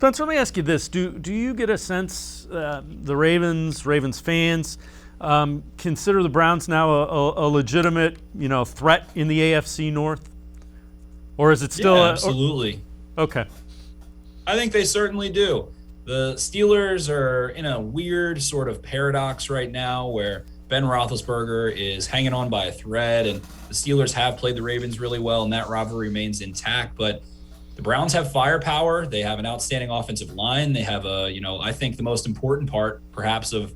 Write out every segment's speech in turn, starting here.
Spencer, let me ask you this: Do you get a sense the Ravens fans consider the Browns now a legitimate threat in the AFC North, or is it still? Yeah, absolutely. Okay. I think they certainly do. The Steelers are in a weird sort of paradox right now where Ben Roethlisberger is hanging on by a thread, and the Steelers have played the Ravens really well, and that rivalry remains intact. But the Browns have firepower. They have an outstanding offensive line. They have I think the most important part, perhaps, of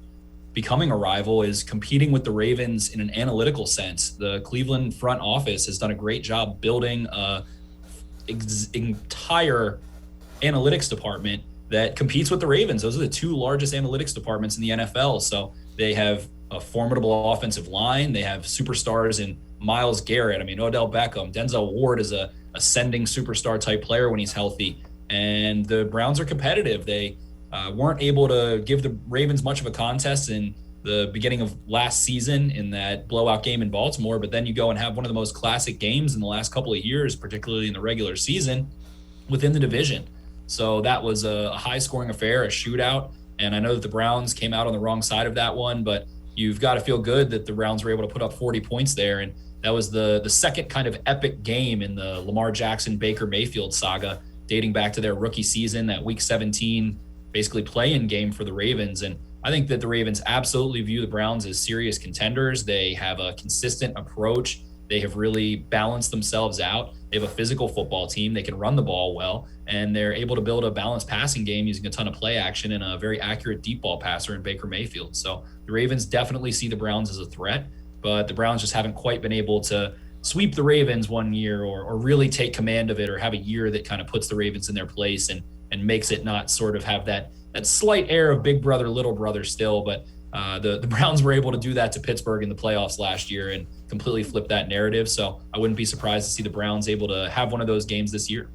becoming a rival is competing with the Ravens in an analytical sense. The Cleveland front office has done a great job building a entire analytics department that competes with the Ravens. Those are the two largest analytics departments in the NFL. So they have a formidable offensive line. They have superstars in Myles Garrett. I mean, Odell Beckham, Denzel Ward is a ascending superstar type player when he's healthy. And the Browns are competitive. They weren't able to give the Ravens much of a contest in the beginning of last season in that blowout game in Baltimore. But then you go and have one of the most classic games in the last couple of years, particularly in the regular season, within the division. So that was a high-scoring affair, a shootout. And I know that the Browns came out on the wrong side of that one, but you've got to feel good that the Browns were able to put up 40 points there. And that was the second kind of epic game in the Lamar Jackson, Baker Mayfield saga, dating back to their rookie season, that Week 17 basically play-in game for the Ravens. And I think that the Ravens absolutely view the Browns as serious contenders. They have a consistent approach. They have really balanced themselves out. They have a physical football team. They can run the ball well, and they're able to build a balanced passing game using a ton of play action and a very accurate deep ball passer in Baker Mayfield. So the Ravens definitely see the Browns as a threat, but the Browns just haven't quite been able to sweep the Ravens one year or really take command of it or have a year that kind of puts the Ravens in their place and makes it not sort of have that slight air of big brother, little brother still. But the Browns were able to do that to Pittsburgh in the playoffs last year and completely flip that narrative. So I wouldn't be surprised to see the Browns able to have one of those games this year.